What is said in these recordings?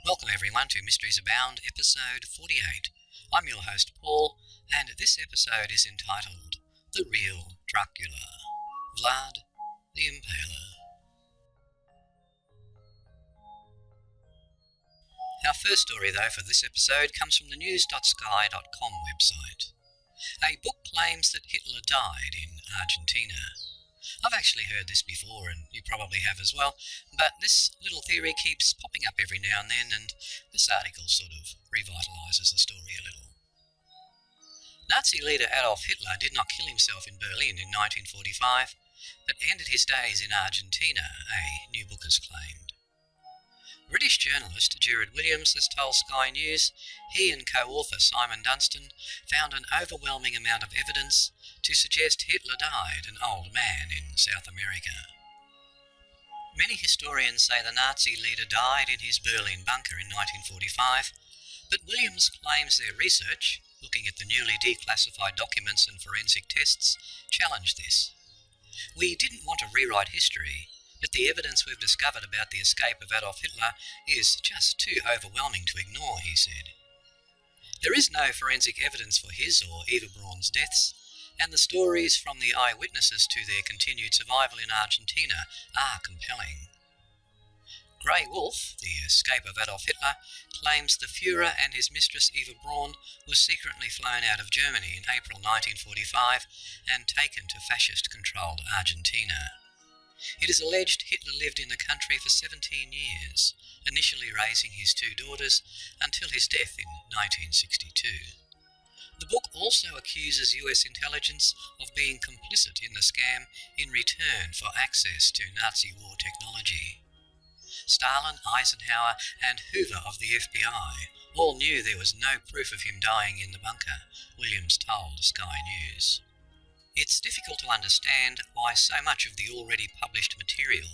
Welcome everyone to Mysteries Abound, episode 48. I'm your host Paul, and this episode is entitled The Real Dracula, Vlad the Impaler. Our first story though for this episode comes from the news.sky.com website. A book claims that Hitler died in Argentina. I've actually heard this before, and you probably have as well, but this little theory keeps popping up every now and then, and this article sort of revitalises the story a little. Nazi leader Adolf Hitler did not kill himself in Berlin in 1945, but ended his days in Argentina, a new book has claimed. British journalist Gerard Williams has told Sky News he and co-author Simon Dunstan found an overwhelming amount of evidence to suggest Hitler died an old man in South America. Many historians say the Nazi leader died in his Berlin bunker in 1945, but Williams claims their research, looking at the newly declassified documents and forensic tests, challenged this. We didn't want to rewrite history, but the evidence we've discovered about the escape of Adolf Hitler is just too overwhelming to ignore, he said. There is no forensic evidence for his or Eva Braun's deaths, and the stories from the eyewitnesses to their continued survival in Argentina are compelling. Grey Wolf, the escape of Adolf Hitler, claims the Führer and his mistress Eva Braun were secretly flown out of Germany in April 1945 and taken to fascist-controlled Argentina. It is alleged Hitler lived in the country for 17 years, initially raising his two daughters until his death in 1962. The book also accuses US intelligence of being complicit in the scam in return for access to Nazi war technology. Stalin, Eisenhower and Hoover of the FBI all knew there was no proof of him dying in the bunker, Williams told Sky News. It's difficult to understand why so much of the already published material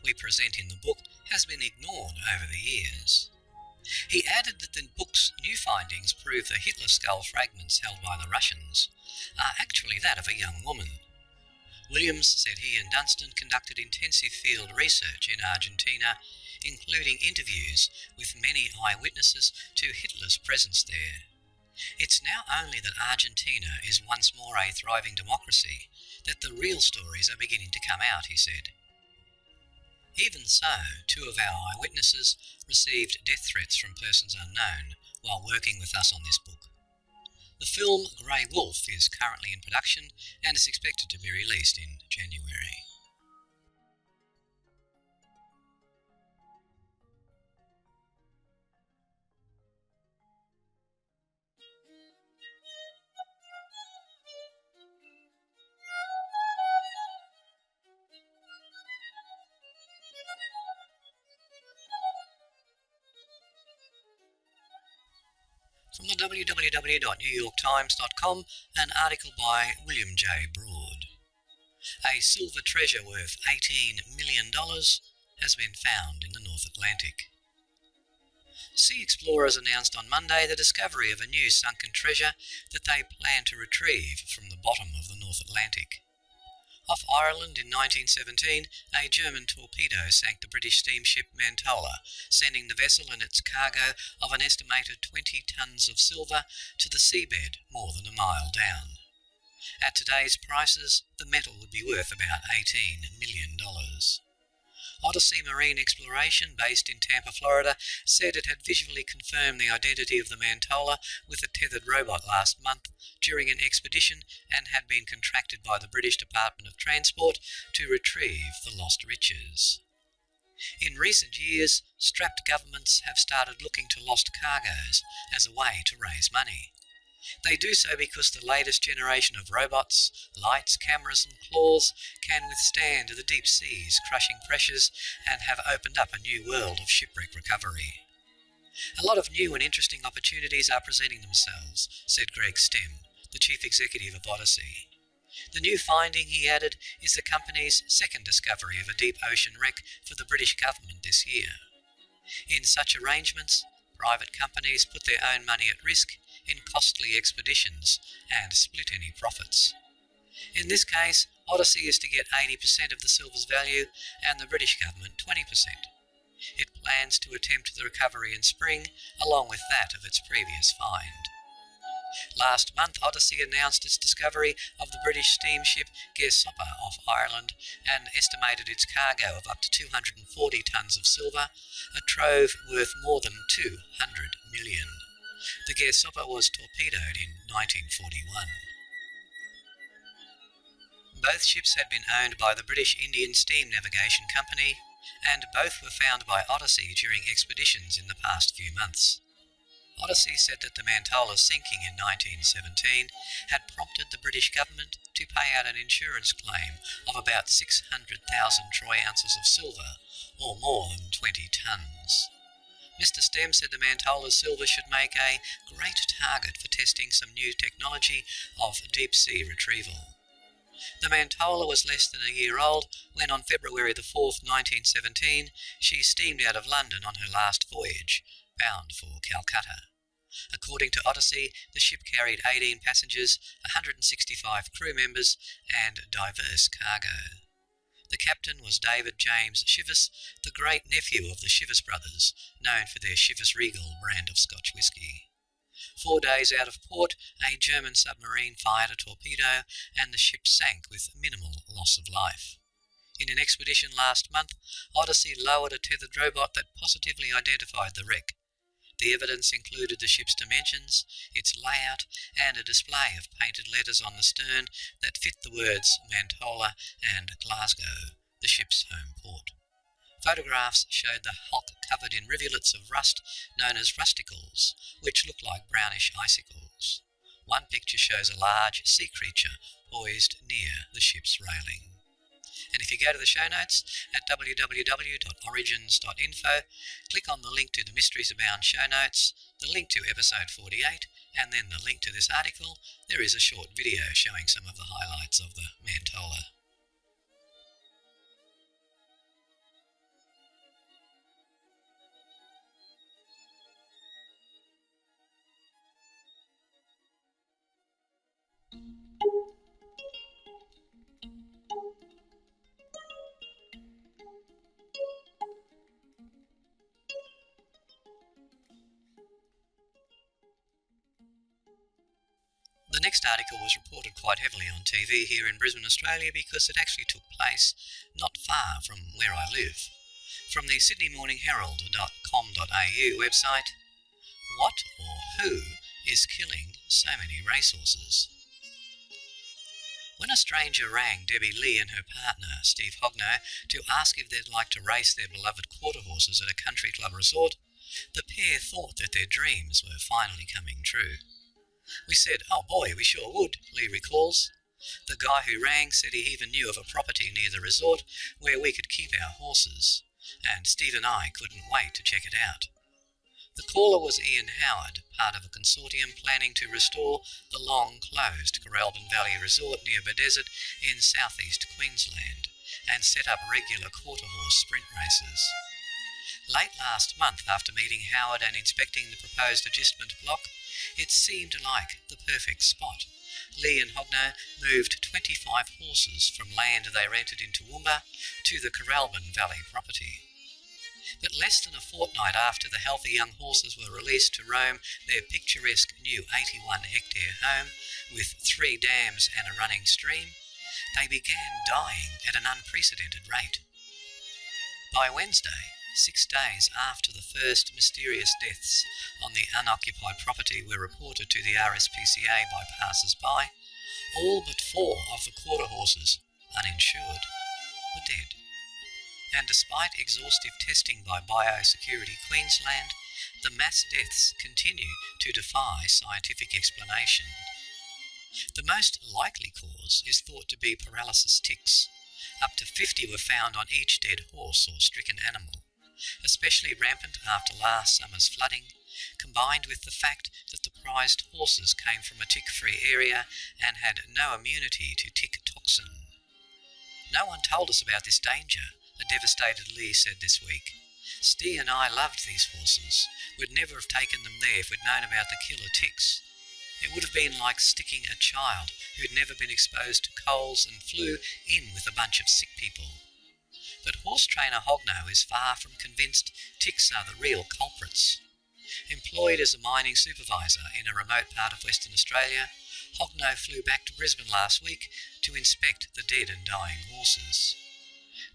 we present in the book has been ignored over the years. He added that the book's new findings prove the Hitler skull fragments held by the Russians are actually that of a young woman. Williams said he and Dunstan conducted intensive field research in Argentina, including interviews with many eyewitnesses to Hitler's presence there. It's now only that Argentina is once more a thriving democracy that the real stories are beginning to come out, he said. Even so, two of our eyewitnesses received death threats from persons unknown while working with us on this book. The film Grey Wolf is currently in production and is expected to be released in January. From the www.newyorktimes.com, an article by William J. Broad. A silver treasure worth $18 million has been found in the North Atlantic. Sea explorers announced on Monday the discovery of a new sunken treasure that they plan to retrieve from the bottom of the North Atlantic. Off Ireland in 1917, a German torpedo sank the British steamship Mantola, sending the vessel and its cargo of an estimated 20 tonnes of silver to the seabed more than a mile down. At today's prices, the metal would be worth about $18 million. Odyssey Marine Exploration, based in Tampa, Florida, said it had visually confirmed the identity of the Mantola with a tethered robot last month during an expedition and had been contracted by the British Department of Transport to retrieve the lost riches. In recent years, strapped governments have started looking to lost cargoes as a way to raise money. They do so because the latest generation of robots, lights, cameras and claws can withstand the deep sea's crushing pressures and have opened up a new world of shipwreck recovery. A lot of new and interesting opportunities are presenting themselves, said Greg Stem, the chief executive of Odyssey. The new finding, he added, is the company's second discovery of a deep ocean wreck for the British government this year. In such arrangements, private companies put their own money at risk in costly expeditions and split any profits. In this case, Odyssey is to get 80% of the silver's value and the British government 20%. It plans to attempt the recovery in spring, along with that of its previous find. Last month, Odyssey announced its discovery of the British steamship Gersoppa off Ireland and estimated its cargo of up to 240 tonnes of silver, a trove worth more than 200 million. The Gersoppa was torpedoed in 1941. Both ships had been owned by the British Indian Steam Navigation Company, and both were found by Odyssey during expeditions in the past few months. Odyssey said that the Mantola's sinking in 1917 had prompted the British government to pay out an insurance claim of about 600,000 troy ounces of silver, or more than 20 tonnes. Mr. Stem said the Mantola's silver should make a great target for testing some new technology of deep-sea retrieval. The Mantola was less than a year old when, on February the 4th, 1917, she steamed out of London on her last voyage, bound for Calcutta. According to Odyssey, the ship carried 18 passengers, 165 crew members, and diverse cargo. The captain was David James Chivas, the great-nephew of the Chivas brothers, known for their Chivas Regal brand of Scotch whisky. 4 days out of port, a German submarine fired a torpedo, and the ship sank with minimal loss of life. In an expedition last month, Odyssey lowered a tethered robot that positively identified the wreck. The evidence included the ship's dimensions, its layout, and a display of painted letters on the stern that fit the words Mantola and Glasgow, the ship's home port. Photographs showed the hulk covered in rivulets of rust known as rusticles, which look like brownish icicles. One picture shows a large sea creature poised near the ship's railing. And if you go to the show notes at www.origins.info, click on the link to the Mysteries Abound show notes, the link to episode 48, and then the link to this article, there is a short video showing some of the highlights of the Mantola. The next article was reported quite heavily on TV here in Brisbane, Australia, because it actually took place not far from where I live. From the sydneymorningherald.com.au website, what or who is killing so many racehorses? When a stranger rang Debbie Lee and her partner, Steve Hogno, to ask if they'd like to race their beloved quarter horses at a country club resort, the pair thought that their dreams were finally coming true. We said, "Oh boy, we sure would," Lee recalls. The guy who rang said he even knew of a property near the resort where we could keep our horses, and Steve and I couldn't wait to check it out. The caller was Ian Howard, part of a consortium planning to restore the long-closed Coralban Valley Resort near Bedesert in southeast Queensland, and set up regular quarter-horse sprint races. Late last month, after meeting Howard and inspecting the proposed adjustment block, it seemed like the perfect spot. Lee and Hogno moved 25 horses from land they rented in Toowoomba to the Coralban Valley property. But less than a fortnight after the healthy young horses were released to roam their picturesque new 81-hectare home with 3 dams and a running stream, they began dying at an unprecedented rate. By Wednesday, 6 days after the first mysterious deaths on the unoccupied property were reported to the RSPCA by passers-by, all but 4 of the quarter horses, uninsured, were dead. And despite exhaustive testing by Biosecurity Queensland, the mass deaths continue to defy scientific explanation. The most likely cause is thought to be paralysis tics. Up to 50 were found on each dead horse or stricken animal, especially rampant after last summer's flooding, combined with the fact that the prized horses came from a tick-free area and had no immunity to tick toxin. "No one told us about this danger," a devastated Lee said this week. "Steve and I loved these horses. We'd never have taken them there if we'd known about the killer ticks. It would have been like sticking a child who'd never been exposed to colds and flu in with a bunch of sick people. But horse trainer Hogno is far from convinced ticks are the real culprits. Employed as a mining supervisor in a remote part of Western Australia, Hogno flew back to Brisbane last week to inspect the dead and dying horses.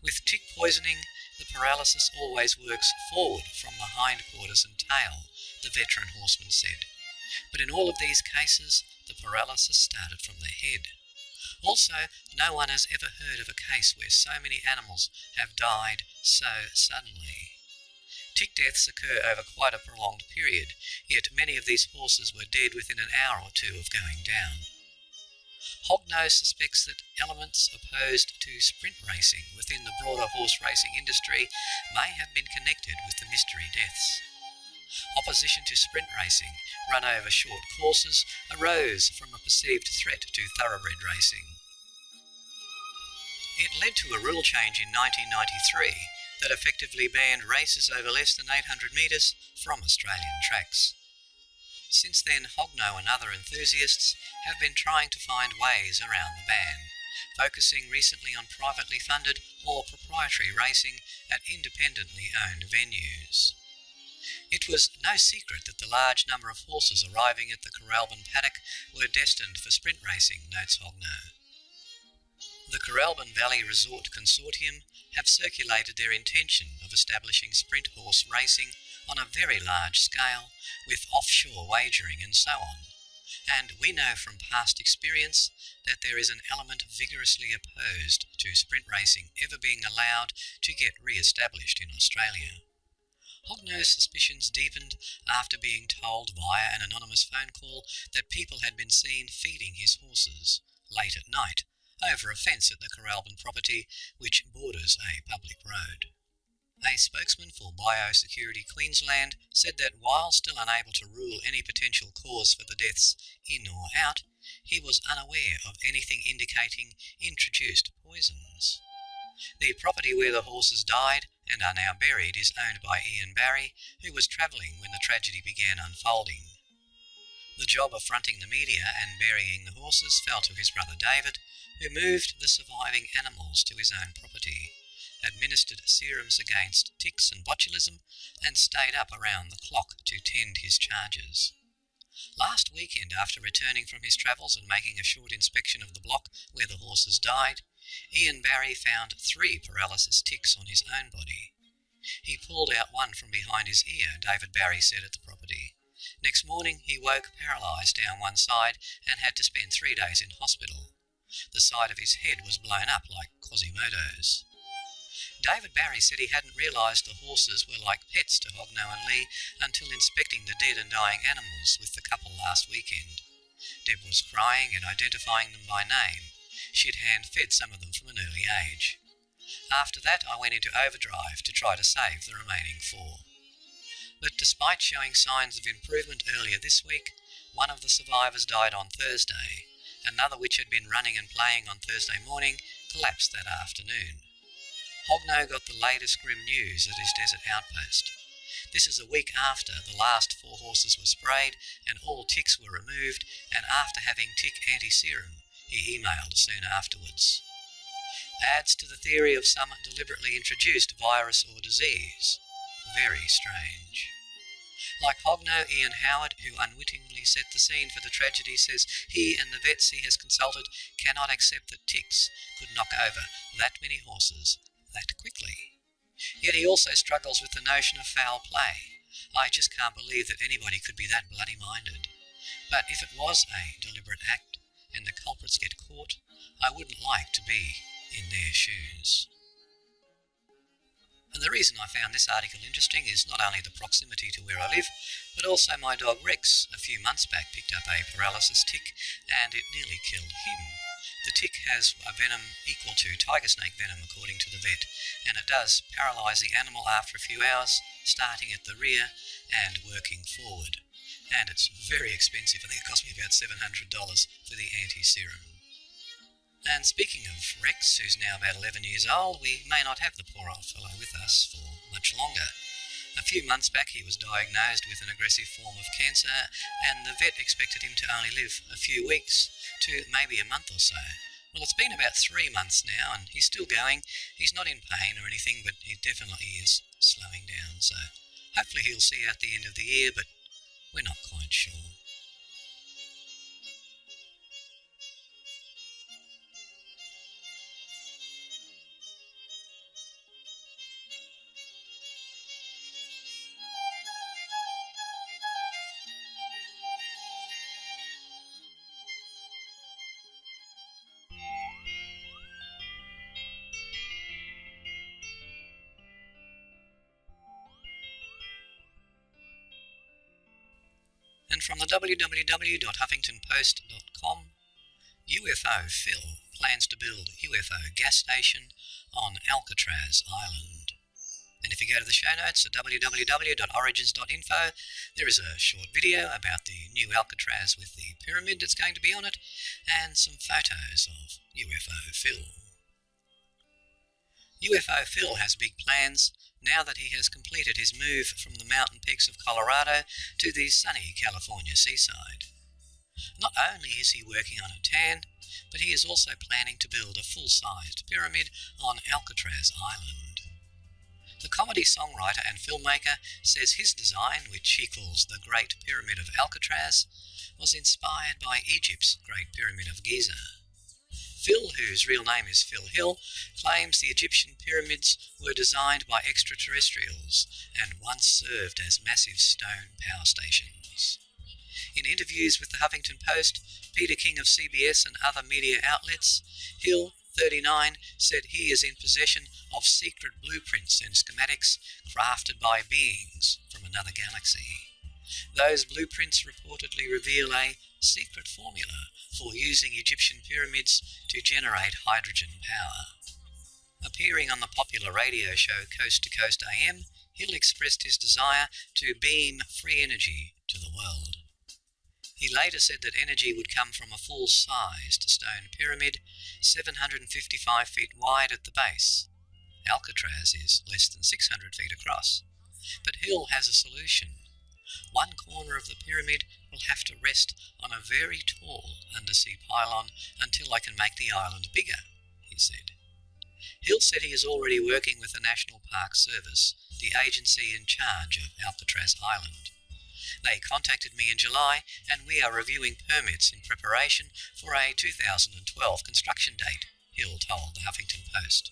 With tick poisoning, the paralysis always works forward from the hindquarters and tail, the veteran horseman said. But in all of these cases, the paralysis started from the head. Also, no one has ever heard of a case where so many animals have died so suddenly. Tick deaths occur over quite a prolonged period, yet many of these horses were dead within an hour or two of going down. Hogno suspects that elements opposed to sprint racing within the broader horse racing industry may have been connected with the mystery deaths. Opposition to sprint racing, run over short courses, arose from a perceived threat to thoroughbred racing. It led to a rule change in 1993 that effectively banned races over less than 800 metres from Australian tracks. Since then, Hogno and other enthusiasts have been trying to find ways around the ban, focusing recently on privately funded or proprietary racing at independently owned venues. It was no secret that the large number of horses arriving at the Coralban paddock were destined for sprint racing, notes Hogno. The Coralban Valley Resort Consortium have circulated their intention of establishing sprint horse racing on a very large scale, with offshore wagering and so on. And we know from past experience that there is an element vigorously opposed to sprint racing ever being allowed to get re-established in Australia. Hogno's suspicions deepened after being told via an anonymous phone call that people had been seen feeding his horses late at night over a fence at the Coralban property, which borders a public road. A spokesman for Biosecurity Queensland said that while still unable to rule any potential cause for the deaths in or out, he was unaware of anything indicating introduced poisons. The property where the horses died and are now buried is owned by Ian Barry, who was travelling when the tragedy began unfolding. The job of fronting the media and burying the horses fell to his brother David, who moved the surviving animals to his own property, administered serums against ticks and botulism, and stayed up around the clock to tend his charges. Last weekend, after returning from his travels and making a short inspection of the block where the horses died, Ian Barry found 3 paralysis ticks on his own body. He pulled out one from behind his ear, David Barry said at the property. Next morning he woke paralysed down one side and had to spend 3 days in hospital. The side of his head was blown up like Quasimodo's. David Barry said he hadn't realised the horses were like pets to Hogno and Lee until inspecting the dead and dying animals with the couple last weekend. Deb was crying and identifying them by name. She'd hand-fed some of them from an early age. After that, I went into overdrive to try to save the remaining 4. But despite showing signs of improvement earlier this week, one of the survivors died on Thursday. Another, which had been running and playing on Thursday morning, collapsed that afternoon. Hogno got the latest grim news at his desert outpost. This is a week after the last 4 horses were sprayed and all ticks were removed, and after having tick anti-serum, he emailed soon afterwards. Adds to the theory of some deliberately introduced virus or disease. Very strange. Like Hogno, Ian Howard, who unwittingly set the scene for the tragedy, says he and the vets he has consulted cannot accept that ticks could knock over that many horses that quickly. Yet he also struggles with the notion of foul play. I just can't believe that anybody could be that bloody-minded. But if it was a deliberate act and the culprits get caught, I wouldn't like to be in their shoes. And the reason I found this article interesting is not only the proximity to where I live, but also my dog Rex a few months back picked up a paralysis tick and it nearly killed him. The tick has a venom equal to tiger snake venom according to the vet, and it does paralyse the animal after a few hours, starting at the rear and working forward. And it's very expensive. I think it cost me about $700 for the anti-serum. And speaking of Rex, who's now about 11 years old, we may not have the poor old fellow with us for much longer. A few months back he was diagnosed with an aggressive form of cancer, and the vet expected him to only live a few weeks to maybe a month or so, Well, it's been about 3 months now, and he's still going. He's not in pain or anything, but he definitely is slowing down, so hopefully he'll see out the end of the year, but we're not quite sure. And from the www.huffingtonpost.com, UFO Phil plans to build UFO gas station on Alcatraz Island. And if you go to the show notes at www.origins.info, there is a short video about the new Alcatraz with the pyramid that's going to be on it, and some photos of UFO Phil. UFO Phil has big plans now that he has completed his move from the mountain peaks of Colorado to the sunny California seaside. Not only is he working on a tan, but he is also planning to build a full-sized pyramid on Alcatraz Island. The comedy songwriter and filmmaker says his design, which he calls the Great Pyramid of Alcatraz, was inspired by Egypt's Great Pyramid of Giza. Phil, whose real name is Phil Hill, claims the Egyptian pyramids were designed by extraterrestrials and once served as massive stone power stations. In interviews with the Huffington Post, Peter King of CBS and other media outlets, Hill, 39, said he is in possession of secret blueprints and schematics crafted by beings from another galaxy. Those blueprints reportedly reveal a secret formula for using Egyptian pyramids to generate hydrogen power. Appearing on the popular radio show Coast to Coast AM, Hill expressed his desire to beam free energy to the world. He later said that energy would come from a full-sized stone pyramid, 755 feet wide at the base. Alcatraz is less than 600 feet across. But Hill has a solution. One corner of the pyramid will have to rest on a very tall undersea pylon until I can make the island bigger, he said. Hill said he is already working with the National Park Service, the agency in charge of Alcatraz Island. They contacted me in July, and we are reviewing permits in preparation for a 2012 construction date, Hill told the Huffington Post.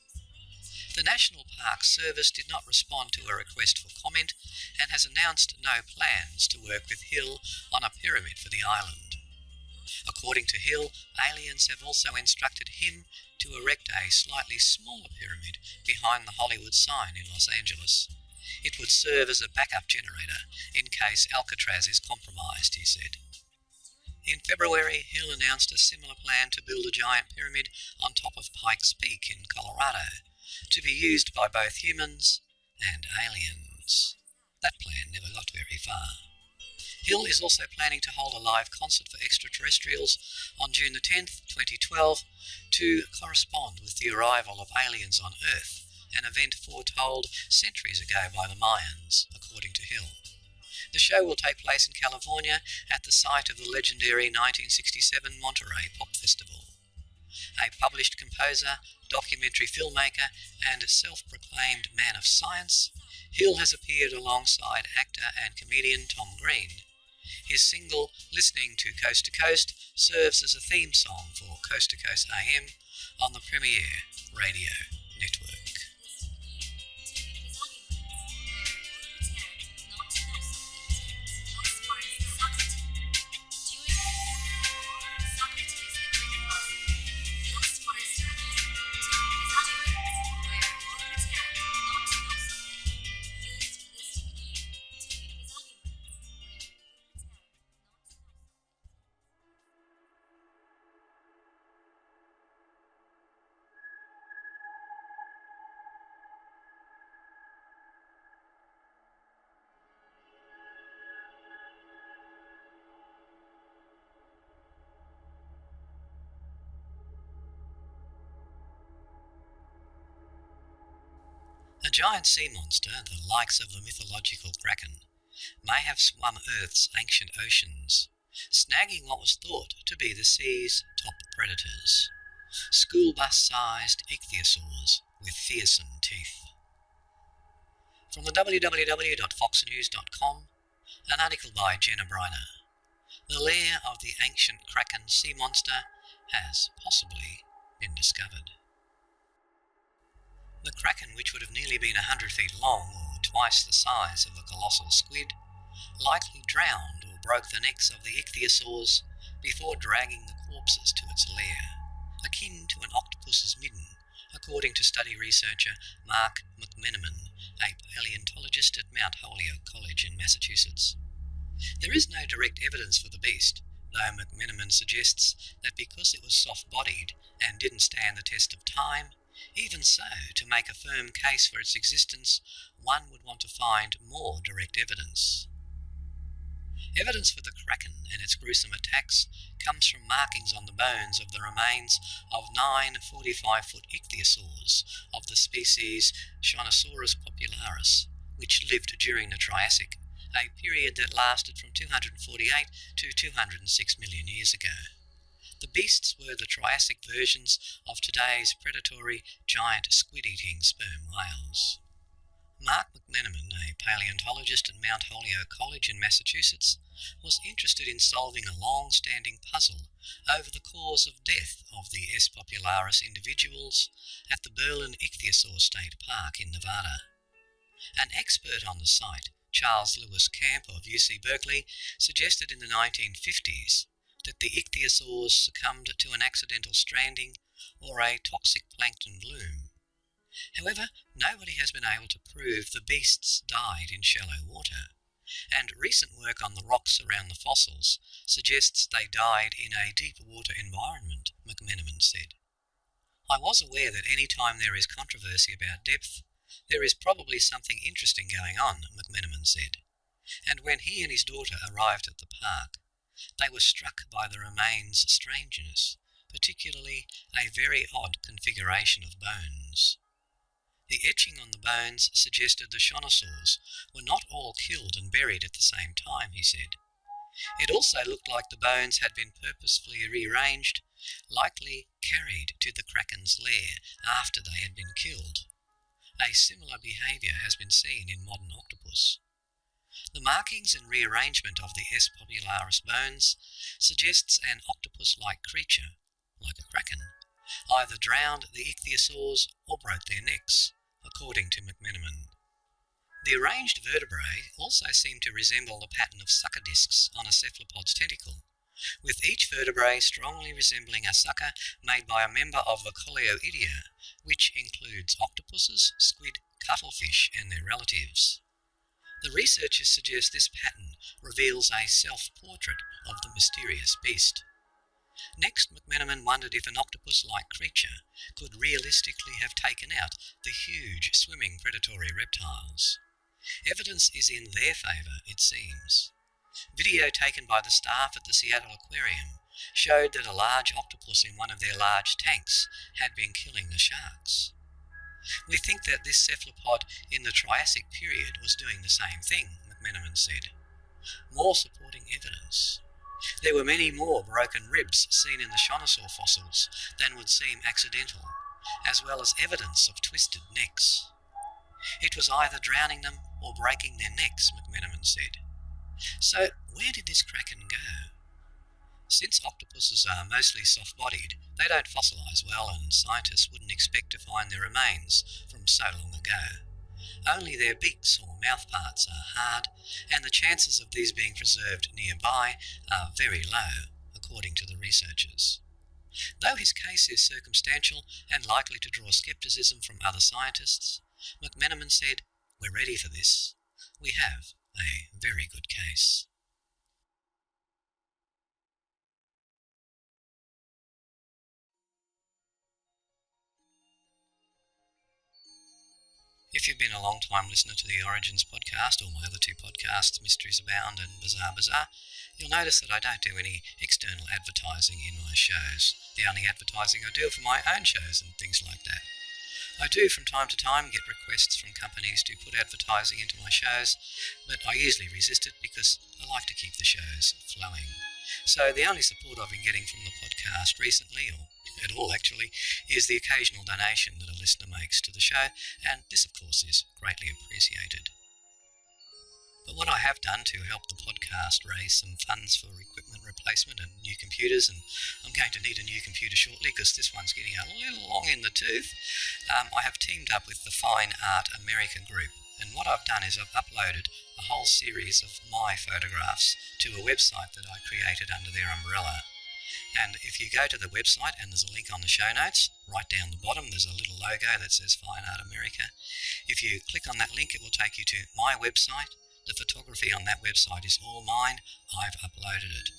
The National Park Service did not respond to a request for comment and has announced no plans to work with Hill on a pyramid for the island. According to Hill, aliens have also instructed him to erect a slightly smaller pyramid behind the Hollywood sign in Los Angeles. It would serve as a backup generator in case Alcatraz is compromised, he said. In February, Hill announced a similar plan to build a giant pyramid on top of Pikes Peak in Colorado, to be used by both humans and aliens. That plan never got very far. Hill is also planning to hold a live concert for extraterrestrials on June the 10th, 2012, to correspond with the arrival of aliens on Earth, an event foretold centuries ago by the Mayans, according to Hill. The show will take place in California at the site of the legendary 1967 Monterey Pop Festival. A published composer, documentary filmmaker, and self-proclaimed man of science, Hill has appeared alongside actor and comedian Tom Green. His single, Listening to Coast, serves as a theme song for Coast to Coast AM on the Premier Radio Network. A giant sea monster, the likes of the mythological Kraken, may have swum Earth's ancient oceans, snagging what was thought to be the sea's top predators. School bus-sized ichthyosaurs with fearsome teeth. From the www.foxnews.com, an article by Jenna Briner. The lair of the ancient Kraken sea monster has possibly been discovered. The Kraken, which would have nearly been 100 feet long, or twice the size of a colossal squid, likely drowned or broke the necks of the ichthyosaurs before dragging the corpses to its lair, akin to an octopus's midden, according to study researcher Mark McMenamin, a paleontologist at Mount Holyoke College in Massachusetts. There is no direct evidence for the beast, though McMenamin suggests that because it was soft-bodied and didn't stand the test of time, even so, to make a firm case for its existence, one would want to find more direct evidence. Evidence for the Kraken and its gruesome attacks comes from markings on the bones of the remains of 9 45-foot ichthyosaurs of the species Shonosaurus popularis, which lived during the Triassic, a period that lasted from 248 to 206 million years ago. The beasts were the Triassic versions of today's predatory giant squid-eating sperm whales. Mark McMenamin, a paleontologist at Mount Holyoke College in Massachusetts, was interested in solving a long-standing puzzle over the cause of death of the S. popularis individuals at the Berlin Ichthyosaur State Park in Nevada. An expert on the site, Charles Lewis Camp of UC Berkeley, suggested in the 1950s that the ichthyosaurs succumbed to an accidental stranding or a toxic plankton bloom. However, nobody has been able to prove the beasts died in shallow water, and recent work on the rocks around the fossils suggests they died in a deep water environment, McMenamin said. I was aware that any time there is controversy about depth, there is probably something interesting going on, McMenamin said, and when he and his daughter arrived at the park, they were struck by the remains' strangeness, particularly a very odd configuration of bones. The etching on the bones suggested the Shonosaurs were not all killed and buried at the same time, he said. It also looked like the bones had been purposefully rearranged, likely carried to the Kraken's lair after they had been killed. A similar behaviour has been seen in modern octopus. The markings and rearrangement of the S. popularis bones suggests an octopus-like creature, like a kraken, either drowned the ichthyosaurs or broke their necks, according to McMenamin. The arranged vertebrae also seem to resemble the pattern of sucker discs on a cephalopod's tentacle, with each vertebrae strongly resembling a sucker made by a member of the Coleoidea, which includes octopuses, squid, cuttlefish and their relatives. The researchers suggest this pattern reveals a self-portrait of the mysterious beast. Next, McMenamin wondered if an octopus-like creature could realistically have taken out the huge swimming predatory reptiles. Evidence is in their favour, it seems. Video taken by the staff at the Seattle Aquarium showed that a large octopus in one of their large tanks had been killing the sharks. We think that this cephalopod in the Triassic period was doing the same thing, McMenamin said. More supporting evidence. There were many more broken ribs seen in the Shonosaur fossils than would seem accidental, as well as evidence of twisted necks. It was either drowning them or breaking their necks, McMenamin said. So where did this Kraken go? Since octopuses are mostly soft-bodied, they don't fossilise well, and scientists wouldn't expect to find their remains from so long ago. Only their beaks or mouth parts are hard, and the chances of these being preserved nearby are very low, according to the researchers. Though his case is circumstantial and likely to draw scepticism from other scientists, McMenamin said, "We're ready for this. We have a very good case." If you've been a long-time listener to the Origins podcast, or my other two podcasts, Mysteries Abound and Bizarre Bizarre, you'll notice that I don't do any external advertising in my shows. The only advertising I do for my own shows and things like that. I do from time to time get requests from companies to put advertising into my shows, but I usually resist it because I like to keep the shows flowing. So the only support I've been getting from the podcast recently, or at all actually, is the occasional donation that a listener makes to the show, and this of course is greatly appreciated. But what I have done to help the podcast raise some funds for equipment replacement and new computers, and I'm going to need a new computer shortly because this one's getting a little long in the tooth, I have teamed up with the Fine Art America group, and what I've done is I've uploaded a whole series of my photographs to a website that I created under their umbrella. And if you go to the website, and there's a link on the show notes, right down the bottom there's a little logo that says Fine Art America. If you click on that link, it will take you to my website. The photography on that website is all mine. I've uploaded it.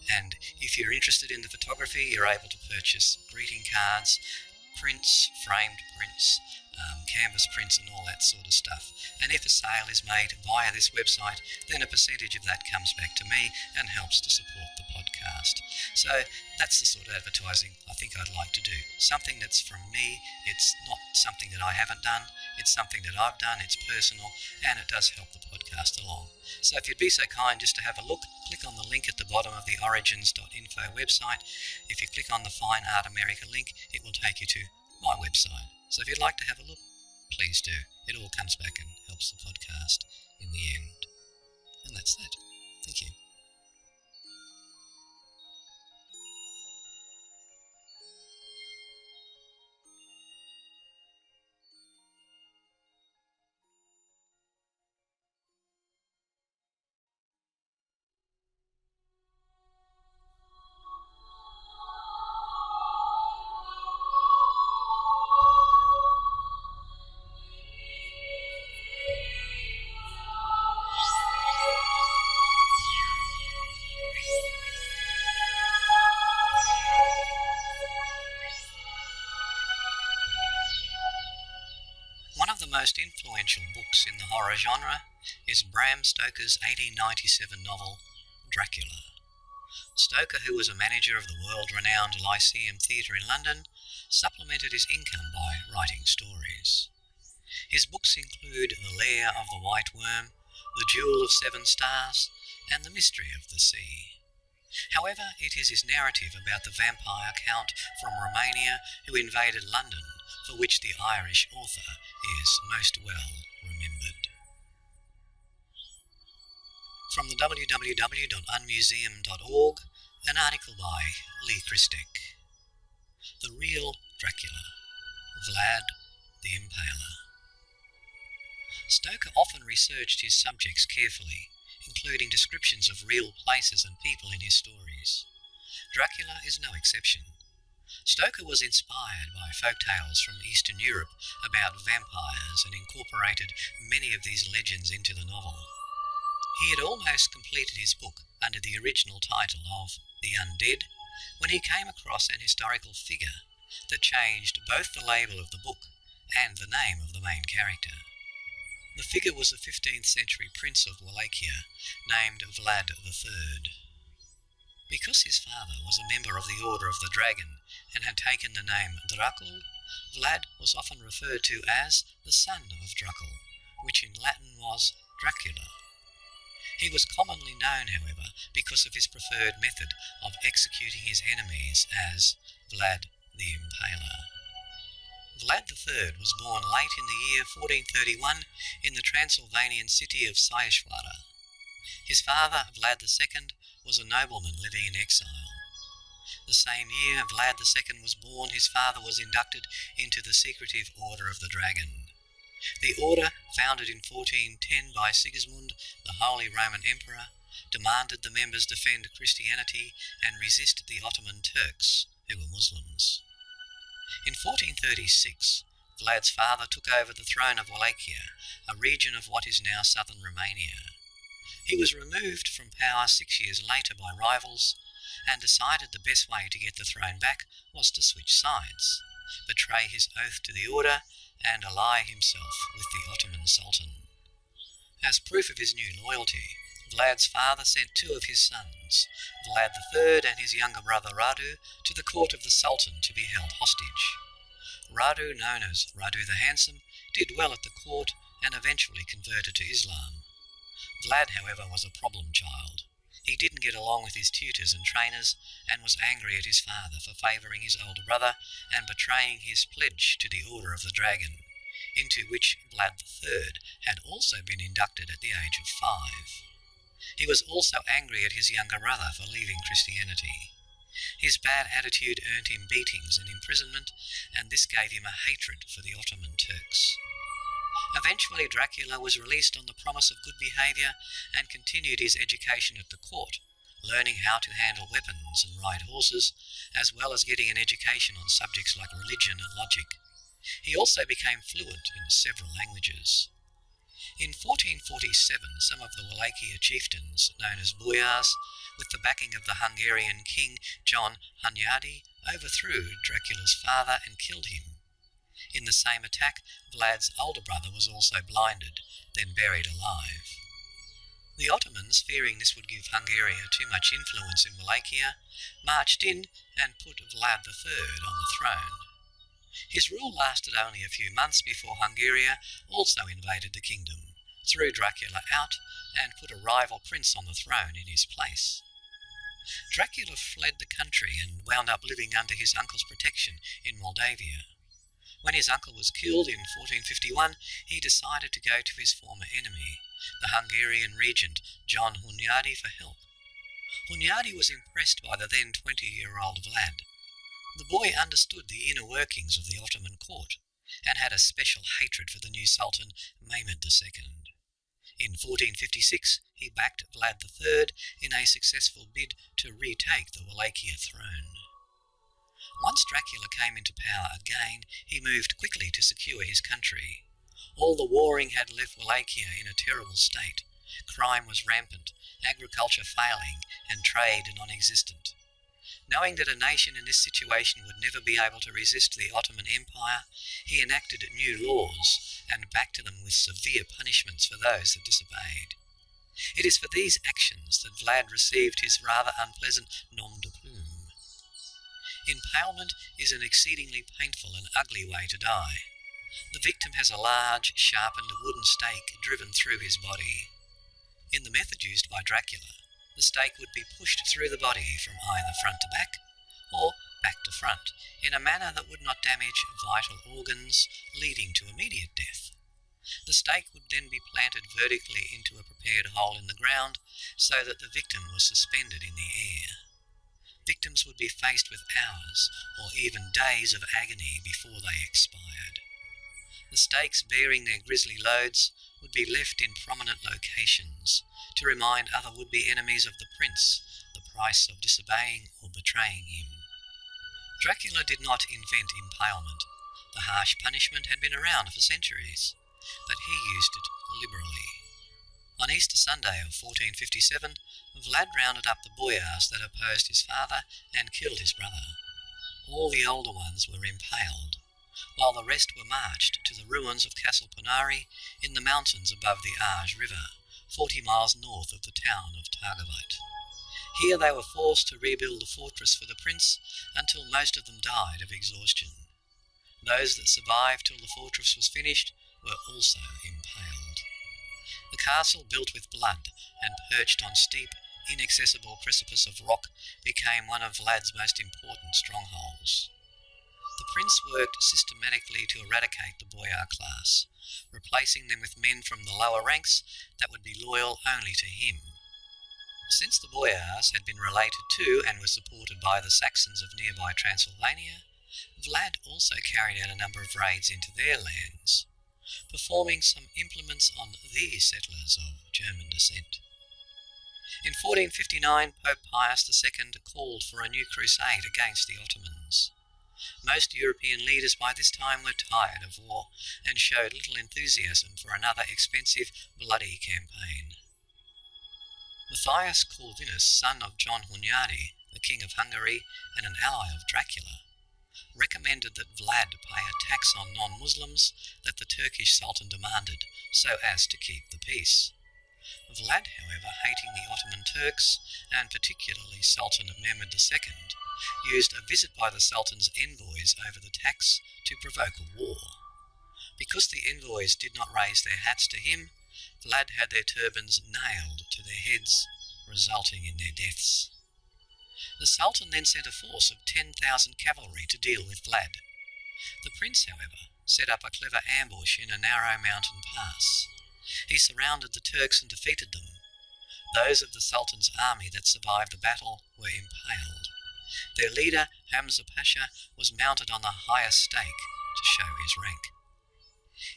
And if you're interested in the photography, you're able to purchase greeting cards, prints, framed prints, canvas prints and all that sort of stuff. And if a sale is made via this website, then a percentage of that comes back to me and helps to support the podcast. So that's the sort of advertising I think I'd like to do. Something that's from me. It's not something that I haven't done. It's something that I've done. It's personal, and it does help the podcast along. So if you'd be so kind just to have a look, click on the link at the bottom of the origins.info website. If you click on the Fine Art America link, it will take you to my website. So if you'd like to have a look, please do. It all comes back and helps the podcast in the end. And that's that. Thank you. Most influential books in the horror genre is Bram Stoker's 1897 novel Dracula. Stoker, who was a manager of the world-renowned Lyceum Theatre in London, supplemented his income by writing stories. His books include The Lair of the White Worm, The Jewel of Seven Stars, and The Mystery of the Sea. However, it is his narrative about the vampire count from Romania who invaded London for which the Irish author is most well remembered. From the www.unmuseum.org, an article by Lee Christek. The Real Dracula, Vlad the Impaler. Stoker often researched his subjects carefully, including descriptions of real places and people in his stories. Dracula is no exception. Stoker was inspired by folk tales from Eastern Europe about vampires and incorporated many of these legends into the novel. He had almost completed his book under the original title of The Undead when he came across an historical figure that changed both the label of the book and the name of the main character. The figure was a 15th century prince of Wallachia named Vlad III. Because his father was a member of the Order of the Dragon and had taken the name Dracula, Vlad was often referred to as the son of Dracula, which in Latin was Dracula. He was commonly known, however, because of his preferred method of executing his enemies as Vlad the Impaler. Vlad III was born late in the year 1431 in the Transylvanian city of Sighișoara. His father, Vlad II, was a nobleman living in exile. The same year Vlad II was born, his father was inducted into the secretive Order of the Dragon. The order, founded in 1410 by Sigismund, the Holy Roman Emperor, demanded the members defend Christianity and resist the Ottoman Turks, who were Muslims. In 1436, Vlad's father took over the throne of Wallachia, a region of what is now southern Romania. He was removed from power 6 years later by rivals and decided the best way to get the throne back was to switch sides, betray his oath to the order, and ally himself with the Ottoman Sultan. As proof of his new loyalty, Vlad's father sent two of his sons, Vlad III and his younger brother Radu, to the court of the Sultan to be held hostage. Radu, known as Radu the Handsome, did well at the court and eventually converted to Islam. Vlad, however, was a problem child. He didn't get along with his tutors and trainers and was angry at his father for favouring his older brother and betraying his pledge to the Order of the Dragon, into which Vlad III had also been inducted at the age of 5. He was also angry at his younger brother for leaving Christianity. His bad attitude earned him beatings and imprisonment, and this gave him a hatred for the Ottoman Turks. Eventually Dracula was released on the promise of good behaviour and continued his education at the court, learning how to handle weapons and ride horses, as well as getting an education on subjects like religion and logic. He also became fluent in several languages. In 1447, some of the Wallachia chieftains, known as boyars, with the backing of the Hungarian king John Hunyadi, overthrew Dracula's father and killed him. In the same attack, Vlad's older brother was also blinded, then buried alive. The Ottomans, fearing this would give Hungary too much influence in Wallachia, marched in and put Vlad III on the throne. His rule lasted only a few months before Hungary also invaded the kingdom, threw Dracula out, and put a rival prince on the throne in his place. Dracula fled the country and wound up living under his uncle's protection in Moldavia. When his uncle was killed in 1451, he decided to go to his former enemy, the Hungarian regent John Hunyadi, for help. Hunyadi was impressed by the then 20-year-old Vlad. The boy understood the inner workings of the Ottoman court and had a special hatred for the new Sultan Mehmed II. In 1456, he backed Vlad III in a successful bid to retake the Wallachia throne. Once Dracula came into power again, he moved quickly to secure his country. All the warring had left Wallachia in a terrible state. Crime was rampant, agriculture failing, and trade non-existent. Knowing that a nation in this situation would never be able to resist the Ottoman Empire, he enacted new laws and backed them with severe punishments for those that disobeyed. It is for these actions that Vlad received his rather unpleasant nom de plume. Impalement is an exceedingly painful and ugly way to die. The victim has a large, sharpened wooden stake driven through his body. In the method used by Dracula, the stake would be pushed through the body from either front to back or back to front in a manner that would not damage vital organs, leading to immediate death. The stake would then be planted vertically into a prepared hole in the ground so that the victim was suspended in the air. Victims would be faced with hours or even days of agony before they expired. The stakes bearing their grisly loads would be left in prominent locations to remind other would-be enemies of the prince the price of disobeying or betraying him. Dracula did not invent impalement. The harsh punishment had been around for centuries, but he used it liberally. On Easter Sunday of 1457, Vlad rounded up the boyars that opposed his father and killed his brother. All the older ones were impaled, while the rest were marched to the ruins of Castle Ponari in the mountains above the Arge River, 40 miles north of the town of Targovite. Here they were forced to rebuild the fortress for the prince until most of them died of exhaustion. Those that survived till the fortress was finished were also impaled. The castle, built with blood and perched on steep, inaccessible precipice of rock, became one of Vlad's most important strongholds. The prince worked systematically to eradicate the boyar class, replacing them with men from the lower ranks that would be loyal only to him. Since the boyars had been related to and were supported by the Saxons of nearby Transylvania, Vlad also carried out a number of raids into their lands, performing some implements on these settlers of German descent. In 1459, Pope Pius II called for a new crusade against the Ottomans. Most European leaders by this time were tired of war and showed little enthusiasm for another expensive, bloody campaign. Matthias Corvinus, son of John Hunyadi, the King of Hungary and an ally of Dracula, recommended that Vlad pay a tax on non-Muslims that the Turkish Sultan demanded, so as to keep the peace. Vlad, however, hating the Ottoman Turks, and particularly Sultan Mehmed II, used a visit by the Sultan's envoys over the tax to provoke a war. Because the envoys did not raise their hats to him, Vlad had their turbans nailed to their heads, resulting in their deaths. The Sultan then sent a force of 10,000 cavalry to deal with Vlad. The prince, however, set up a clever ambush in a narrow mountain pass. He surrounded the Turks and defeated them. Those of the Sultan's army that survived the battle were impaled. Their leader, Hamza Pasha, was mounted on the highest stake to show his rank.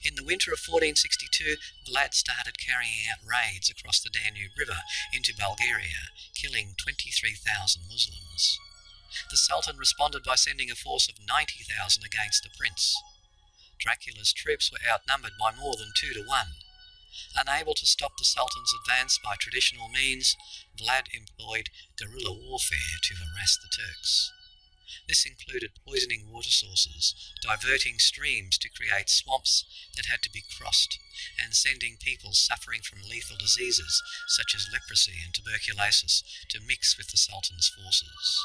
In the winter of 1462, Vlad started carrying out raids across the Danube River into Bulgaria, killing 23,000 Muslims. The Sultan responded by sending a force of 90,000 against the prince. Dracula's troops were outnumbered by more than 2 to 1. Unable to stop the Sultan's advance by traditional means, Vlad employed guerrilla warfare to harass the Turks. This included poisoning water sources, diverting streams to create swamps that had to be crossed, and sending people suffering from lethal diseases such as leprosy and tuberculosis to mix with the Sultan's forces.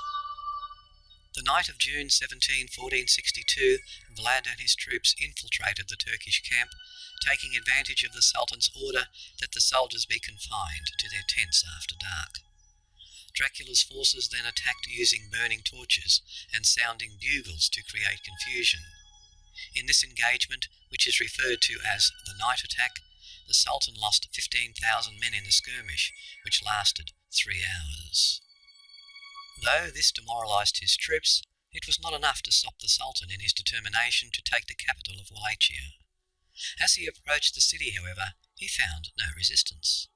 The night of June 17, 1462, Vlad and his troops infiltrated the Turkish camp, taking advantage of the Sultan's order that the soldiers be confined to their tents after dark. Dracula's forces then attacked using burning torches and sounding bugles to create confusion. In this engagement, which is referred to as the night attack, the Sultan lost 15,000 men in the skirmish, which lasted 3 hours. Though this demoralised his troops, it was not enough to stop the Sultan in his determination to take the capital of Wallachia. As he approached the city, however, he found no resistance.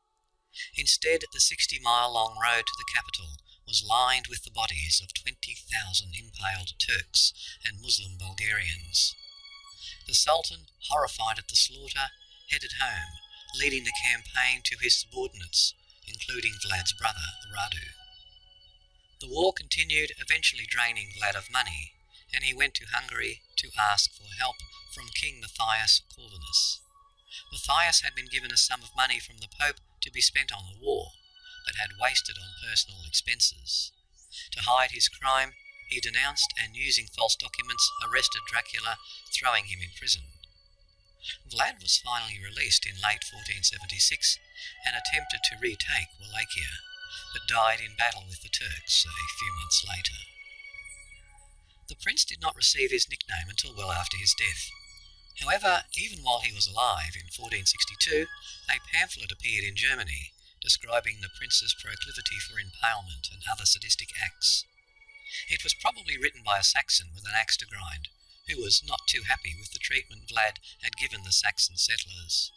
Instead, the 60-mile-long road to the capital was lined with the bodies of 20,000 impaled Turks and Muslim Bulgarians. The Sultan, horrified at the slaughter, headed home, leading the campaign to his subordinates, including Vlad's brother, Radu. The war continued, eventually draining Vlad of money, and he went to Hungary to ask for help from King Matthias Corvinus. Matthias had been given a sum of money from the Pope to be spent on the war, but had wasted on personal expenses. To hide his crime, he denounced and, using false documents, arrested Dracula, throwing him in prison. Vlad was finally released in late 1476 and attempted to retake Wallachia, but died in battle with the Turks a few months later. The prince did not receive his nickname until well after his death. However, even while he was alive in 1462, a pamphlet appeared in Germany describing the prince's proclivity for impalement and other sadistic acts. It was probably written by a Saxon with an axe to grind, who was not too happy with the treatment Vlad had given the Saxon settlers.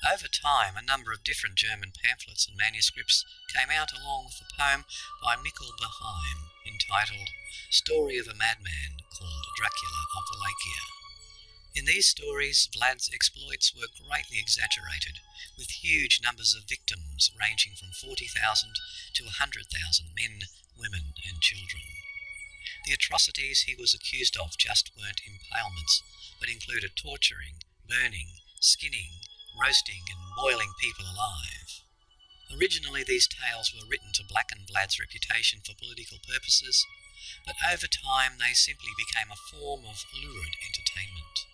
Over time, a number of different German pamphlets and manuscripts came out along with the poem by Mikkel Beheim entitled Story of a Madman Called Dracula of Wallachia. In these stories, Vlad's exploits were greatly exaggerated, with huge numbers of victims ranging from 40,000 to 100,000 men, women and children. The atrocities he was accused of just weren't impalements, but included torturing, burning, skinning, roasting and boiling people alive. Originally, these tales were written to blacken Vlad's reputation for political purposes, but over time they simply became a form of lurid entertainment.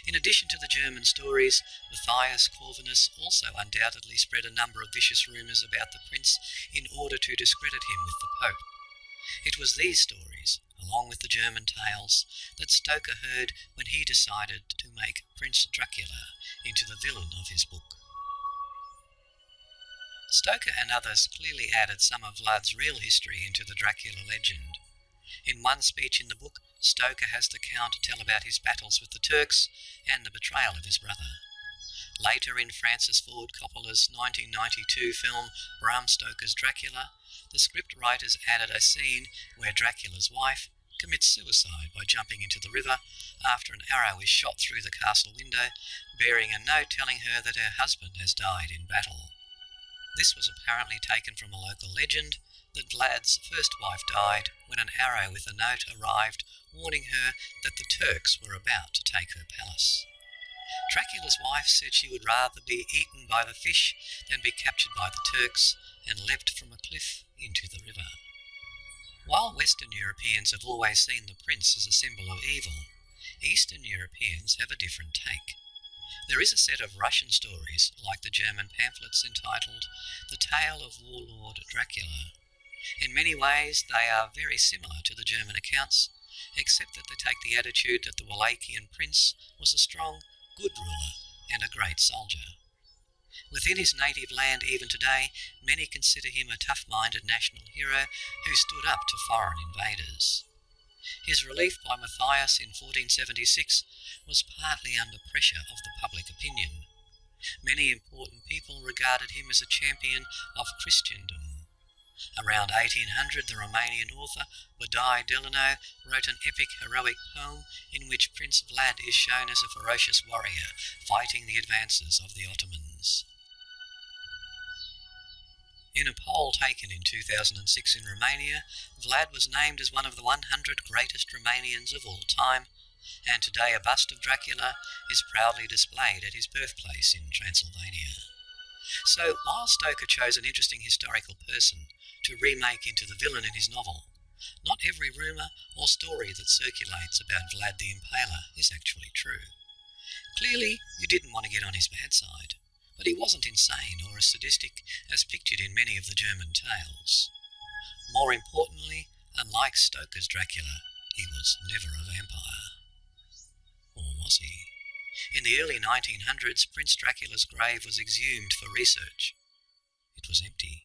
In addition to the German stories, Matthias Corvinus also undoubtedly spread a number of vicious rumours about the prince in order to discredit him with the Pope. It was these stories, along with the German tales, that Stoker heard when he decided to make Prince Dracula into the villain of his book. Stoker and others clearly added some of Vlad's real history into the Dracula legend. In one speech in the book, Stoker has the Count tell about his battles with the Turks and the betrayal of his brother. Later, in Francis Ford Coppola's 1992 film Bram Stoker's Dracula, the script writers added a scene where Dracula's wife commits suicide by jumping into the river after an arrow is shot through the castle window, bearing a note telling her that her husband has died in battle. This was apparently taken from a local legend that Vlad's first wife died when an arrow with a note arrived warning her that the Turks were about to take her palace. Dracula's wife said she would rather be eaten by the fish than be captured by the Turks and leapt from a cliff into the river. While Western Europeans have always seen the prince as a symbol of evil, Eastern Europeans have a different take. There is a set of Russian stories, like the German pamphlets entitled The Tale of Warlord Dracula. In many ways, they are very similar to the German accounts, except that they take the attitude that the Wallachian prince was a strong, good ruler and a great soldier. Within his native land even today, many consider him a tough-minded national hero who stood up to foreign invaders. His relief by Matthias in 1476 was partly under pressure of the public opinion. Many important people regarded him as a champion of Christendom. Around 1800, the Romanian author Vlad Delano wrote an epic heroic poem in which Prince Vlad is shown as a ferocious warrior fighting the advances of the Ottomans. In a poll taken in 2006 in Romania, Vlad was named as one of the 100 greatest Romanians of all time, and today a bust of Dracula is proudly displayed at his birthplace in Transylvania. So, while Stoker chose an interesting historical person to remake into the villain in his novel, not every rumour or story that circulates about Vlad the Impaler is actually true. Clearly, you didn't want to get on his bad side, but he wasn't insane or as sadistic as pictured in many of the German tales. More importantly, unlike Stoker's Dracula, he was never a vampire. Or was he? In the early 1900s, Prince Dracula's grave was exhumed for research. It was empty.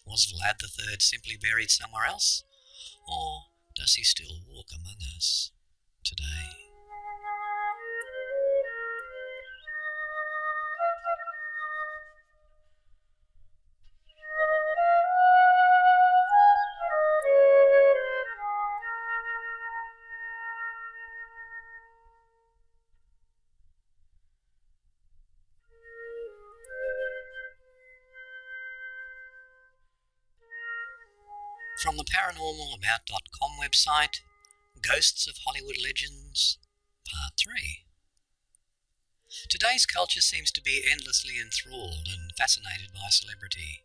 Was Vlad III simply buried somewhere else? Or does he still walk among us today? From the paranormalabout.com website, Ghosts of Hollywood Legends, Part 3. Today's culture seems to be endlessly enthralled and fascinated by celebrity,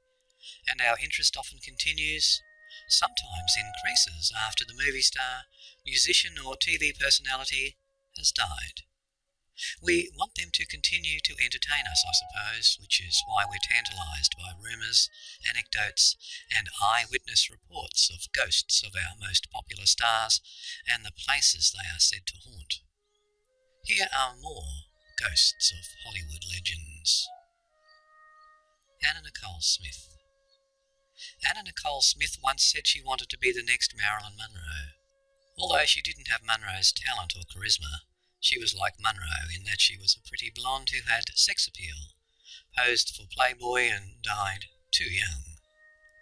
and our interest often continues, sometimes increases after the movie star, musician or TV personality has died. We want them to continue to entertain us, I suppose, which is why we're tantalised by rumours, anecdotes, and eyewitness reports of ghosts of our most popular stars and the places they are said to haunt. Here are more Ghosts of Hollywood Legends. Anna Nicole Smith. Anna Nicole Smith once said she wanted to be the next Marilyn Monroe. Although she didn't have Monroe's talent or charisma, she was like Monroe in that she was a pretty blonde who had sex appeal, posed for Playboy and died too young.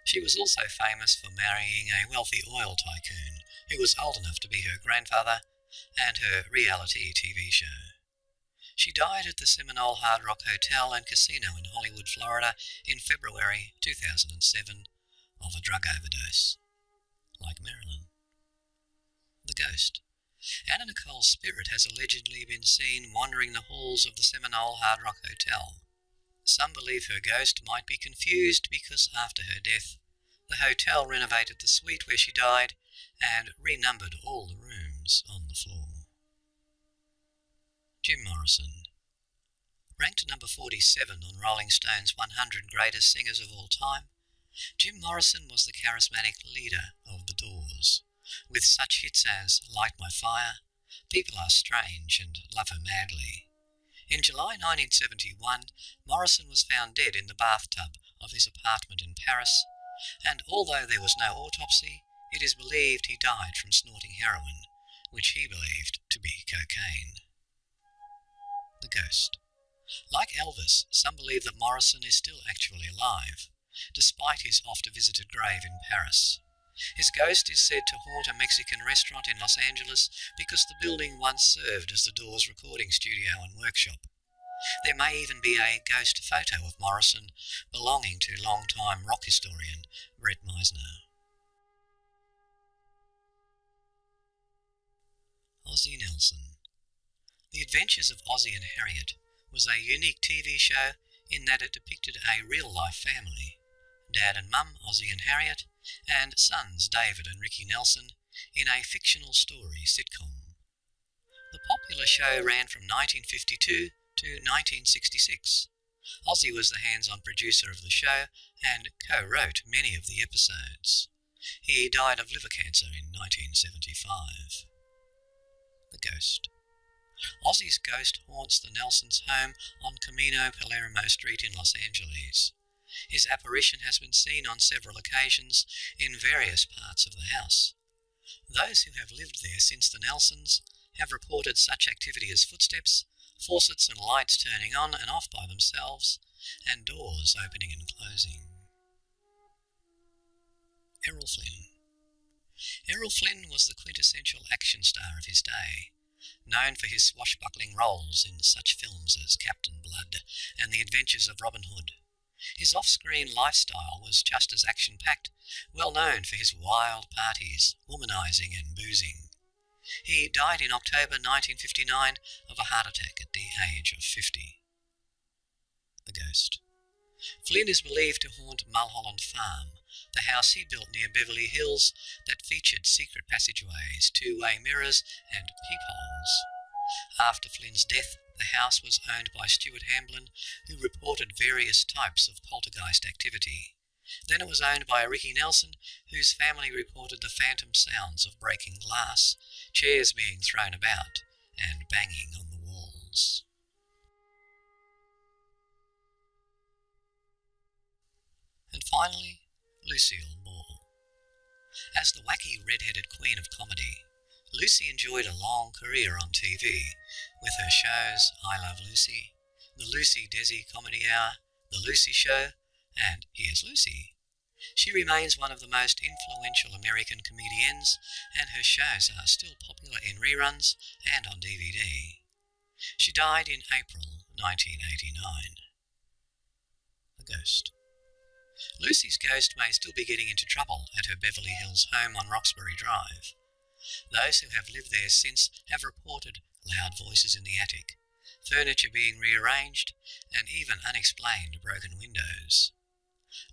She was also famous for marrying a wealthy oil tycoon who was old enough to be her grandfather, and her reality TV show. She died at the Seminole Hard Rock Hotel and Casino in Hollywood, Florida in February 2007 of a drug overdose. Like Marilyn. The ghost. Anna Nicole's spirit has allegedly been seen wandering the halls of the Seminole Hard Rock Hotel. Some believe her ghost might be confused because after her death, the hotel renovated the suite where she died and renumbered all the rooms on the floor. Jim Morrison. Ranked number 47 on Rolling Stone's 100 Greatest Singers of All Time, Jim Morrison was the charismatic leader of The Doors, with such hits as Light My Fire, People Are Strange and Love Her Madly. In July 1971, Morrison was found dead in the bathtub of his apartment in Paris, and although there was no autopsy, it is believed he died from snorting heroin, which he believed to be cocaine. The ghost. Like Elvis, some believe that Morrison is still actually alive, despite his oft-visited grave in Paris. His ghost is said to haunt a Mexican restaurant in Los Angeles because the building once served as the Doors' recording studio and workshop. There may even be a ghost photo of Morrison belonging to long-time rock historian Brett Meisner. Ozzie Nelson. The Adventures of Ozzie and Harriet was a unique TV show in that it depicted a real-life family, Dad and Mum, Ozzie and Harriet, and sons David and Ricky Nelson, in a fictional story sitcom. The popular show ran from 1952 to 1966. Ozzy was the hands-on producer of the show and co-wrote many of the episodes. He died of liver cancer in 1975. The Ghost. Ozzy's ghost haunts the Nelsons' home on Camino Palermo Street in Los Angeles. His apparition has been seen on several occasions in various parts of the house. Those who have lived there since the Nelsons have reported such activity as footsteps, faucets and lights turning on and off by themselves, and doors opening and closing. Errol Flynn. Errol Flynn was the quintessential action star of his day, known for his swashbuckling roles in such films as Captain Blood and The Adventures of Robin Hood. His off-screen lifestyle was just as action-packed, well known for his wild parties, womanizing and boozing. He died in October 1959 of a heart attack at the age of 50. The Ghost. Flynn is believed to haunt Mulholland Farm, the house he built near Beverly Hills that featured secret passageways, two-way mirrors and peepholes. After Flynn's death, the house was owned by Stuart Hamblin, who reported various types of poltergeist activity. Then it was owned by Ricky Nelson, whose family reported the phantom sounds of breaking glass, chairs being thrown about, and banging on the walls. And finally, Lucille Ball. As the wacky red-headed queen of comedy, Lucy enjoyed a long career on TV, with her shows I Love Lucy, The Lucy Desi Comedy Hour, The Lucy Show, and Here's Lucy. She remains one of the most influential American comedians, and her shows are still popular in reruns and on DVD. She died in April 1989. The Ghost. Lucy's ghost may still be getting into trouble at her Beverly Hills home on Roxbury Drive. Those who have lived there since have reported loud voices in the attic, furniture being rearranged, and even unexplained broken windows.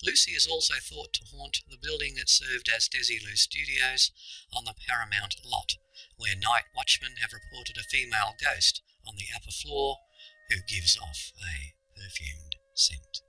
Lucy is also thought to haunt the building that served as Desilu Studios on the Paramount lot, where night watchmen have reported a female ghost on the upper floor who gives off a perfumed scent.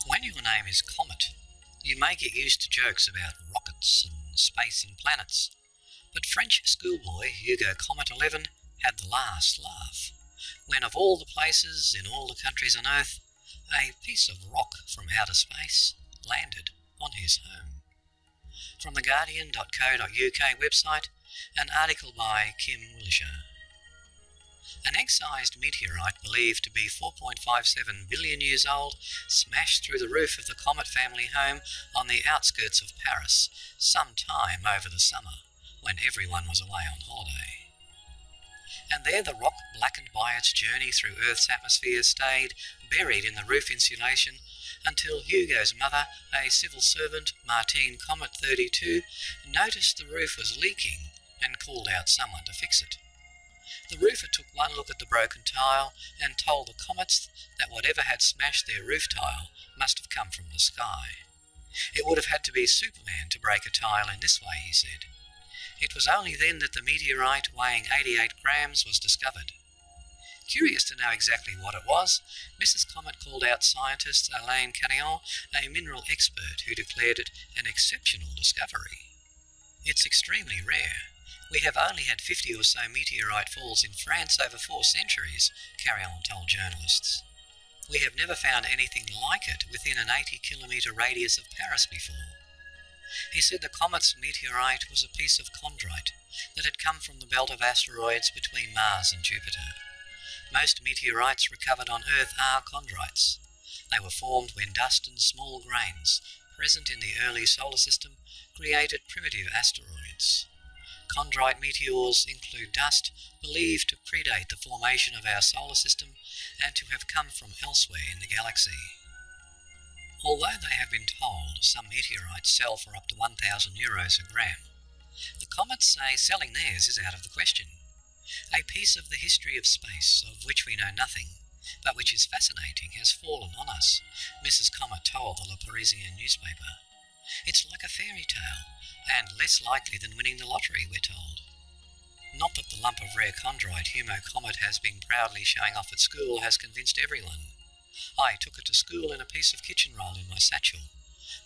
When your name is Comette, you may get used to jokes about rockets and space and planets, but French schoolboy Hugo Comette 11 had the last laugh, when of all the places in all the countries on Earth, a piece of rock from outer space landed on his home. From the Guardian.co.uk website, an article by Kim Willisher. An egg-sized meteorite believed to be 4.57 billion years old smashed through the roof of the Comette family home on the outskirts of Paris some time over the summer, when everyone was away on holiday. And there the rock, blackened by its journey through Earth's atmosphere, stayed buried in the roof insulation until Hugo's mother, a civil servant, Martine Comette 32, noticed the roof was leaking and called out someone to fix it. The roofer took one look at the broken tile and told the Comets that whatever had smashed their roof tile must have come from the sky. It would have had to be Superman to break a tile in this way, he said. It was only then that the meteorite, weighing 88 grams, was discovered. Curious to know exactly what it was, Mrs. Comette called out scientist Alain Canillon, a mineral expert who declared it an exceptional discovery. It's extremely rare. We have only had 50 or so meteorite falls in France over 4 centuries, Carillon told journalists. We have never found anything like it within an 80-kilometre radius of Paris before. He said the comet's meteorite was a piece of chondrite that had come from the belt of asteroids between Mars and Jupiter. Most meteorites recovered on Earth are chondrites. They were formed when dust and small grains present in the early solar system created primitive asteroids. Chondrite meteors include dust believed to predate the formation of our solar system and to have come from elsewhere in the galaxy. Although they have been told some meteorites sell for up to €1,000 a gram, the comets say selling theirs is out of the question. A piece of the history of space of which we know nothing, but which is fascinating, has fallen on us, Mrs. Comet told the Le Parisien newspaper. It's like a fairy tale, and less likely than winning the lottery, we're told. Not that the lump of rare chondrite Humo Comet has been proudly showing off at school has convinced everyone. I took it to school in a piece of kitchen roll in my satchel,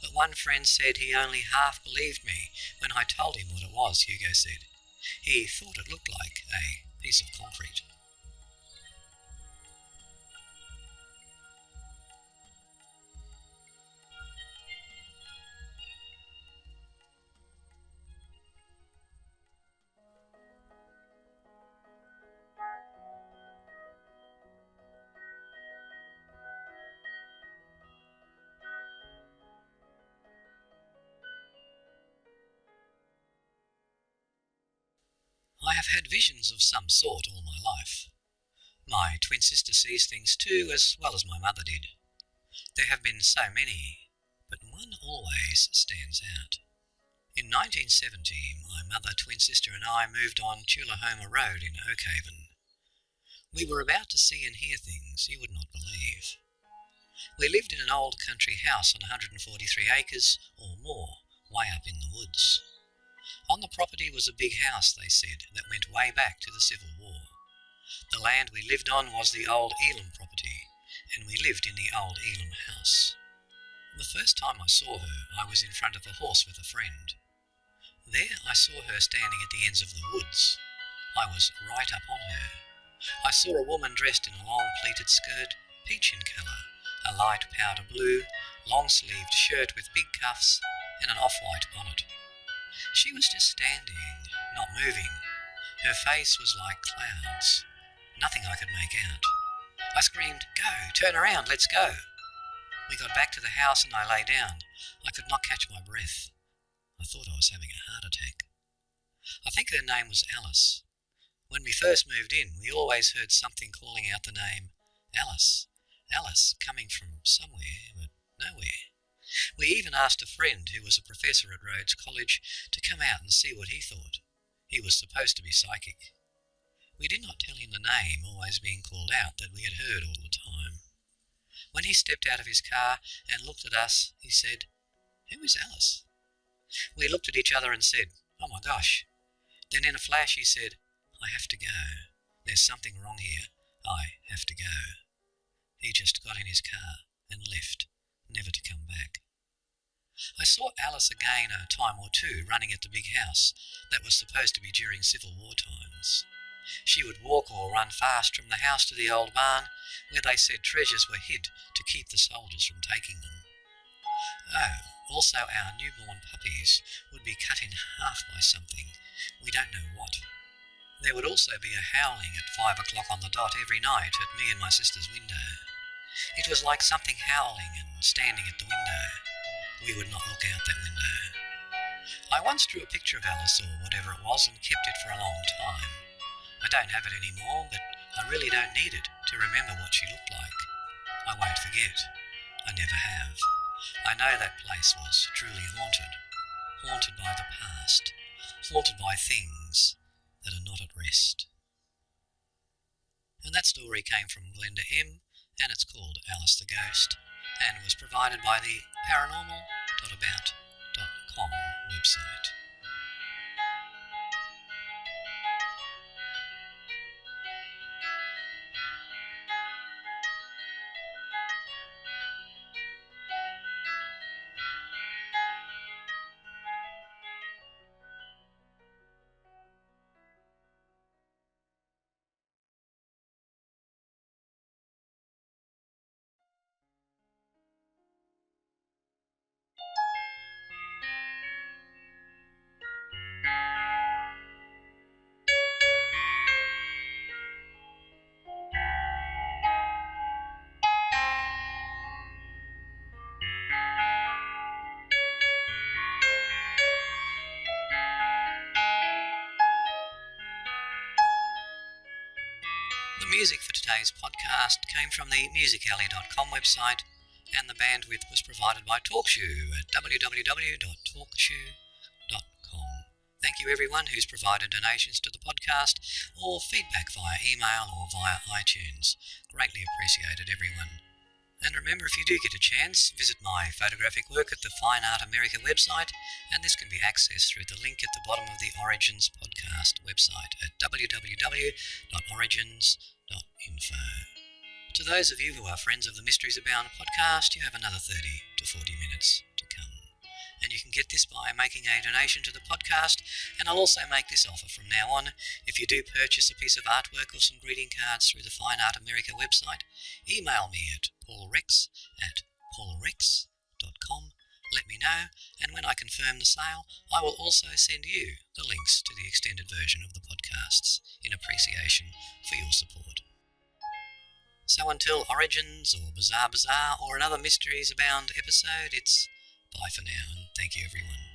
but one friend said he only half believed me when I told him what it was, Hugo said. He thought it looked like a piece of concrete. I have had visions of some sort all my life. My twin sister sees things too, as well as my mother did. There have been so many, but one always stands out. In 1970, my mother, twin sister and I moved on Tullahoma Road in Oakhaven. We were about to see and hear things you would not believe. We lived in an old country house on 143 acres or more, way up in the woods. On the property was a big house, they said, that went way back to the Civil War. The land we lived on was the old Elam property, and we lived in the old Elam house. The first time I saw her, I was in front of a horse with a friend. There I saw her standing at the ends of the woods. I was right up on her. I saw a woman dressed in a long pleated skirt, peach in colour, a light powder blue, long-sleeved shirt with big cuffs, and an off-white bonnet. She was just standing, not moving. Her face was like clouds. Nothing I could make out. I screamed, "Go! Turn around! Let's go!" We got back to the house and I lay down. I could not catch my breath. I thought I was having a heart attack. I think her name was Alice. When we first moved in, we always heard something calling out the name Alice. Alice, coming from somewhere, but nowhere. We even asked a friend who was a professor at Rhodes College to come out and see what he thought. He was supposed to be psychic. We did not tell him the name always being called out that we had heard all the time. When he stepped out of his car and looked at us, he said, "Who is Alice?" We looked at each other and said, "Oh my gosh." Then in a flash he said, "I have to go. There's something wrong here. I have to go." He just got in his car and left, never to come back. I saw Alice again a time or two running at the big house that was supposed to be during Civil War times. She would walk or run fast from the house to the old barn where they said treasures were hid to keep the soldiers from taking them. Oh, also our newborn puppies would be cut in half by something, we don't know what. There would also be a howling at 5 o'clock on the dot every night at me and my sister's window. It was like something howling and standing at the window. We would not look out that window. I once drew a picture of Alice or whatever it was and kept it for a long time. I don't have it anymore, but I really don't need it to remember what she looked like. I won't forget. I never have. I know that place was truly haunted. Haunted by the past. Haunted by things that are not at rest. And that story came from Glenda M, and it's called Alice the Ghost, and was provided by the paranormal.about.com website. The music for today's podcast came from the musicalley.com website, and the bandwidth was provided by TalkShoe at www.talkshoe.com. Thank you everyone who's provided donations to the podcast or feedback via email or via iTunes. Greatly appreciated, everyone. And remember, if you do get a chance, visit my photographic work at the Fine Art America website, and this can be accessed through the link at the bottom of the Origins podcast website at www.origins.info. To those of you who are friends of the Mysteries Abound podcast, you have another 30 to 40 minutes to come. And you can get this by making a donation to the podcast, and I'll also make this offer from now on. If you do purchase a piece of artwork or some greeting cards through the Fine Art America website, email me at paulrex@paulrex.com. Let me know, and when I confirm the sale, I will also send you the links to the extended version of the podcasts in appreciation for your support. So until Origins or Bizarre or another Mysteries Abound episode, it's bye for now, and thank you everyone.